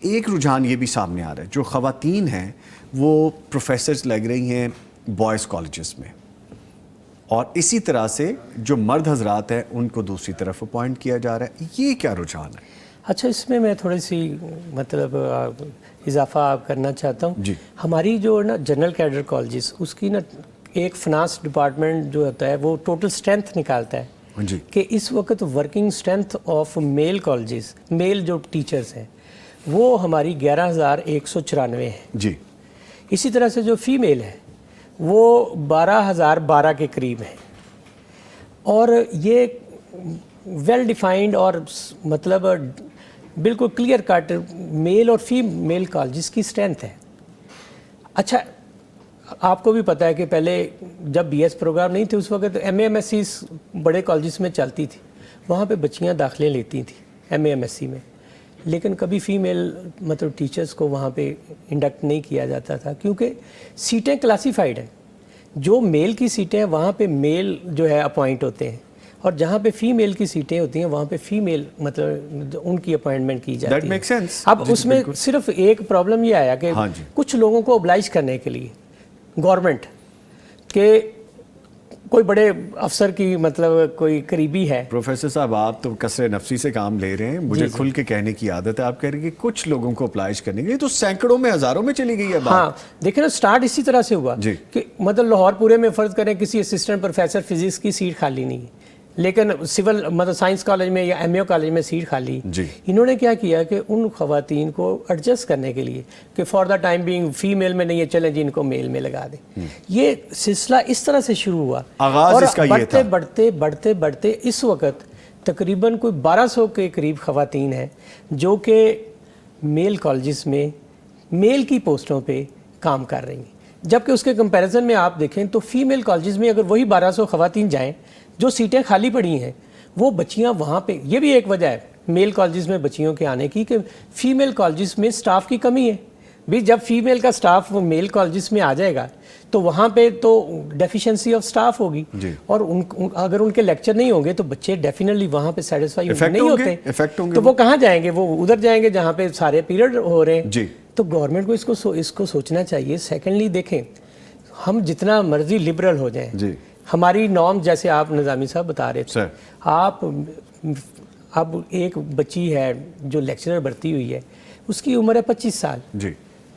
ایک رجحان یہ بھی سامنے آ رہا ہے، جو خواتین ہیں وہ پروفیسرز لگ رہی ہیں بوائز کالجز میں، اور اسی طرح سے جو مرد حضرات ہیں ان کو دوسری طرف اپوائنٹ کیا جا رہا ہے. یہ کیا رجحان ہے؟ اچھا، اس میں تھوڑی سی اضافہ کرنا چاہتا ہوں. جی. ہماری جو نا جنرل کیڈر کالجز، اس کی نا ایک فنانس ڈپارٹمنٹ جو ہوتا ہے وہ ٹوٹل اسٹرینتھ نکالتا ہے جی. کہ اس وقت working strength of male colleges, male جو ٹیچرز ہیں وہ ہماری 11,194 ہیں. جی. اسی طرح سے جو فیمیل ہیں وہ 12,012 کے قریب ہیں. اور یہ ویل ڈیفائنڈ اور مطلب بالکل کلیئر کٹ میل اور فیمیل کالجز کی اسٹرینتھ ہے. اچھا، آپ کو بھی پتہ ہے کہ پہلے جب بی ایس پروگرام نہیں تھے اس وقت M A M S Cs بڑے کالجز میں چلتی تھی، وہاں پہ بچیاں داخلے لیتی تھیں M A M S C میں، لیکن کبھی فیمیل مطلب ٹیچرز کو وہاں پہ انڈکٹ نہیں کیا جاتا تھا کیونکہ سیٹیں کلاسیفائڈ ہیں. جو میل کی سیٹیں ہیں وہاں پہ میل جو ہے اپوائنٹ ہوتے ہیں، اور جہاں پہ فیمیل کی سیٹیں ہوتی ہیں وہاں پہ فیمیل مطلب ان کی اپوائنٹمنٹ کی جاتی ہے. اب اس میں صرف ایک پرابلم یہ آیا کہ کچھ لوگوں کو oblige کرنے کے لیے گورنمنٹ کہ کوئی بڑے افسر کی مطلب کوئی قریبی ہے. پروفیسر صاحب، آپ تو کثر نفسی سے کام لے رہے ہیں، مجھے کھل کے کہنے کی عادت ہے. آپ کہہ رہے ہیں کہ کچھ لوگوں کو اپلائش کرنے کے لیے، تو سینکڑوں میں ہزاروں میں چلی گئی ہے بات. ہاں دیکھیں نا، سٹارٹ اسی طرح سے ہوا کہ مطلب لاہور پورے میں فرض کریں کسی اسسٹنٹ پروفیسر فزکس کی سیٹ خالی نہیں ہے، لیکن سول مطلب سائنس کالج میں یا ایم اے کالج میں سیٹ خالی. انہوں نے کیا کیا کہ ان خواتین کو ایڈجسٹ کرنے کے لیے کہ for the time being female میں نہیں ہے، چلیں جی ان کو میل میں لگا دیں. یہ سلسلہ اس طرح سے شروع ہوا اور بڑھتے اس وقت تقریباً کوئی 1200 کے قریب خواتین ہیں جو کہ میل کالجز میں میل کی پوسٹوں پہ کام کر رہی ہیں. جبکہ اس کے کمپیریزن میں آپ دیکھیں تو فیمیل کالجز میں اگر وہی 1200 خواتین جائیں، جو سیٹیں خالی پڑی ہیں وہ بچیاں وہاں پہ، یہ بھی ایک وجہ ہے میل کالجز میں بچیوں کے آنے کی کہ فیمیل کالجز میں سٹاف کی کمی ہے. بھی جب فیمیل کا سٹاف میل کالجز میں آ جائے گا تو وہاں پہ تو ڈیفیشنسی آف سٹاف ہوگی، اور اگر ان کے لیکچر نہیں ہوں گے تو بچے ڈیفینیٹلی وہاں پہ سیٹسفائی نہیں ہوتے، تو وہ کہاں جائیں گے؟ وہ ادھر جائیں گے جہاں پہ سارے پیریڈ ہو رہے ہیں. تو گورنمنٹ کو اس کو سوچنا چاہیے. سیکنڈلی دیکھیں، ہم جتنا مرضی لبرل ہو جائیں، ہماری نارم جیسے آپ نظامی صاحب بتا رہے تھے، آپ اب ایک بچی ہے جو لیکچرر بھرتی ہوئی ہے، اس کی عمر ہے 25 سال،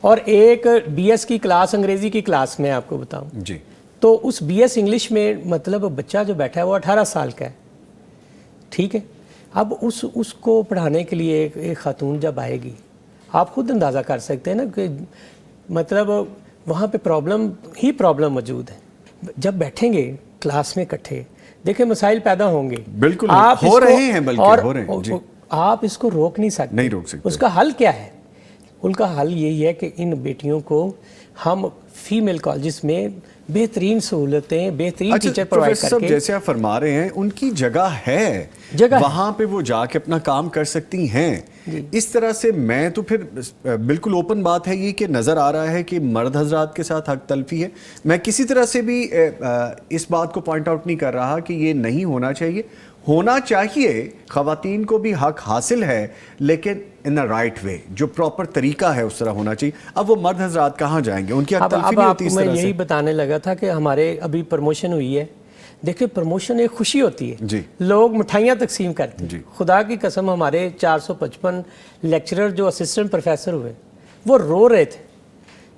اور ایک بی ایس کی کلاس، انگریزی کی کلاس میں آپ کو بتاؤں تو اس بی ایس انگلش میں مطلب بچہ جو بیٹھا ہے وہ 18 سال کا ہے. ٹھیک ہے، اب اس کو پڑھانے کے لیے ایک خاتون جب آئے گی، آپ خود اندازہ کر سکتے ہیں نا کہ مطلب وہاں پہ پرابلم موجود ہے. جب بیٹھیں گے کلاس میں اکٹھے، دیکھیں مسائل پیدا ہوں گے، بالکل ہو رہے ہیں، بلکہ ہو رہے ہیں. آپ اس کو روک نہیں سکتے. اس کا حل کیا ہے؟ ان کا حل یہی ہے کہ ان بیٹیوں کو ہم فیمیل کالجز میں بہترین سہولتیں، بہترین ٹیچر پرووائڈ کر کے، جیسے آپ فرما رہے ہیں ان کی جگہ ہے وہاں پہ، وہ جا کے اپنا کام کر سکتی ہیں. اس طرح سے میں تو پھر بالکل اوپن بات ہے یہ کہ نظر آ رہا ہے کہ مرد حضرات کے ساتھ حق تلفی ہے. میں کسی طرح سے بھی اس بات کو پوائنٹ آؤٹ نہیں کر رہا کہ یہ نہیں ہونا چاہیے. ہونا چاہیے، خواتین کو بھی حق حاصل ہے، لیکن ان رائٹ وے، جو پراپر طریقہ ہے اس طرح ہونا چاہیے. اب وہ مرد حضرات کہاں جائیں گے؟ ان کی حق تلفی نہیں ہوتی اس طرح سے. میں یہی بتانے لگا تھا کہ ہمارے ابھی پروموشن ہوئی ہے. دیکھیں، پروموشن ایک خوشی ہوتی ہے، لوگ مٹھائیاں تقسیم کرتے ہیں. خدا کی قسم، ہمارے 455 لیکچرر جو اسسٹنٹ پروفیسر ہوئے وہ رو رہے تھے.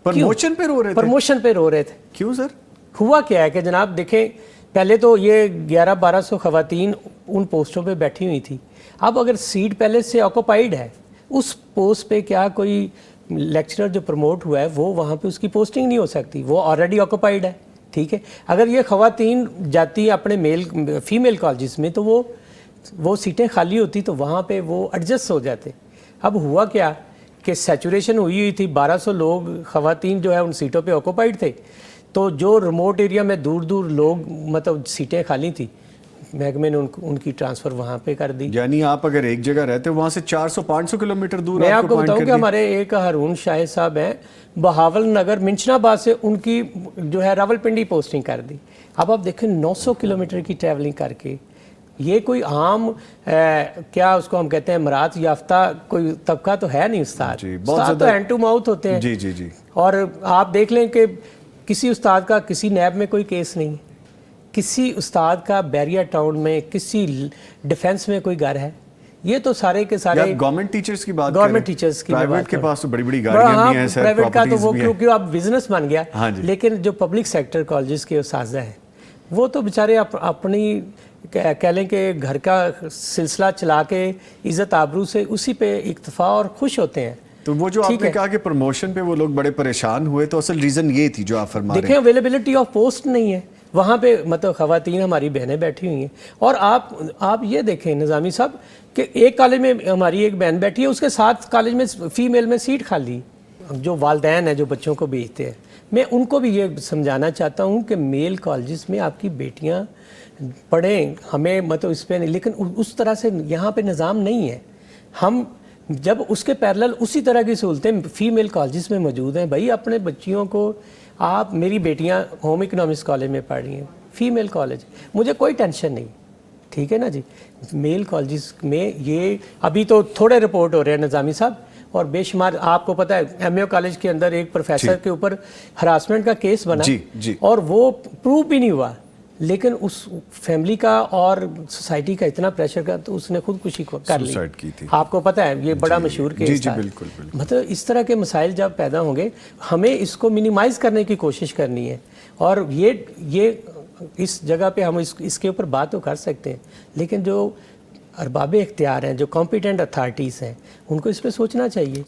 پروموشن پہ رو رہے تھے؟ پروموشن پہ رو رہے تھے. کیوں سر؟ ہوا کیا ہے کہ جناب دیکھیں، پہلے تو یہ 1100-1200 خواتین ان پوسٹوں پہ بیٹھی ہوئی تھی. اب اگر سیٹ پہلے سے آکوپائیڈ ہے، اس پوسٹ پہ کیا کوئی لیکچرر جو پروموٹ ہوا ہے وہ وہاں پہ اس کی پوسٹنگ نہیں ہو سکتی، وہ آلریڈی آکوپائیڈ ہے. ٹھیک ہے، اگر یہ خواتین جاتی اپنے فیمیل کالجز میں تو وہ سیٹیں خالی ہوتی تو وہاں پہ وہ ایڈجسٹ ہو جاتے. اب ہوا کیا کہ سیچوریشن ہوئی تھی، 1200 لوگ خواتین جو ہے ان سیٹوں پہ آکوپائیڈ تھے، تو جو ریموٹ ایریا میں دور لوگ مطلب سیٹیں خالی تھیں، محکمے نے ان کی ٹرانسفر وہاں پہ کر دی. یعنی آپ اگر ایک جگہ رہتے وہاں سے 400-500 کلومیٹر دور، میں آپ کو بتاؤں کہ ہمارے ایک ہارون شاہد صاحب ہیں بہاول نگر منشنا آباد سے، ان کی جو ہے راولپنڈی پوسٹنگ کر دی. اب آپ دیکھیں 900 کلومیٹر کی ٹریولنگ کر کے یہ کوئی عام کیا اس کو ہم کہتے ہیں مراعات یافتہ کوئی طبقہ تو ہے نہیں استاد. استاد تو ہینڈ ٹو ماؤتھ ہوتے ہیں. جی جی جی. اور آپ دیکھ لیں کہ کسی استاد کا کسی نیب میں کوئی کیس نہیں، کسی استاد کا بیریا ٹاؤن میں کسی ڈیفنس میں کوئی گھر ہے. یہ تو سارے کے سارے گورنمنٹ ٹیچرز کی بات، گورنمنٹ ٹیچرز کی پرائیویٹ کے پاس تو بڑی بڑی گاڑیاں بھی ہیں سر، پرائیویٹ کا تو وہ کیونکہ اب بزنس بن گیا. لیکن جو پبلک سیکٹر کالجز کے اساتذہ ہیں وہ تو بیچارے اپنی کہہ لیں کہ گھر کا سلسلہ چلا کے عزت آبرو سے اسی پہ اکتفا اور خوش ہوتے ہیں. تو وہ جو آپ نے کہا کہ پروموشن پہ وہ لوگ بڑے پریشان ہوئے، تو اصل ریزن یہ تھی جو آپ فرما رہے ہیں. دیکھیں اویلیبلٹی آف پوسٹ نہیں ہے وہاں پہ، مطلب خواتین ہماری بہنیں بیٹھی ہوئی ہیں. اور آپ یہ دیکھیں نظامی صاحب کہ ایک کالج میں ہماری ایک بہن بیٹھی ہے، اس کے ساتھ کالج میں فیمیل میں سیٹ خالی. جو والدین ہیں جو بچوں کو بھیجتے ہیں، میں ان کو بھی یہ سمجھانا چاہتا ہوں کہ میل کالجز میں آپ کی بیٹیاں پڑھیں، ہمیں مطلب اس پہ نہیں، لیکن اس طرح سے یہاں پہ نظام نہیں ہے. ہم جب اس کے پیرلل اسی طرح کی سہولتیں فیمیل کالجز میں موجود ہیں، بھائی اپنے بچیوں کو آپ، میری بیٹیاں ہوم اکنامکس کالج میں پڑھ رہی ہیں، فیمیل کالج، مجھے کوئی ٹینشن نہیں، ٹھیک ہے نا جی. میل کالجز میں یہ ابھی تو تھوڑے رپورٹ ہو رہے ہیں نظامی صاحب، اور بے شمار آپ کو پتہ ہے ایم اے کالج کے اندر ایک پروفیسر کے اوپر ہراسمنٹ کا کیس بنا اور وہ پروف بھی نہیں ہوا، لیکن اس فیملی کا اور سوسائٹی کا اتنا پریشر کا تو اس نے خودکشی کر لی. آپ کو پتہ ہے یہ بڑا مشہور کیس تھا. مطلب اس طرح کے مسائل جب پیدا ہوں گے ہمیں اس کو منیمائز کرنے کی کوشش کرنی ہے. اور یہ اس جگہ پہ ہم اس کے اوپر بات تو کر سکتے ہیں، لیکن جو ارباب اختیار ہیں، جو کمپیٹنٹ اتھارٹیز ہیں، ان کو اس پہ سوچنا چاہیے.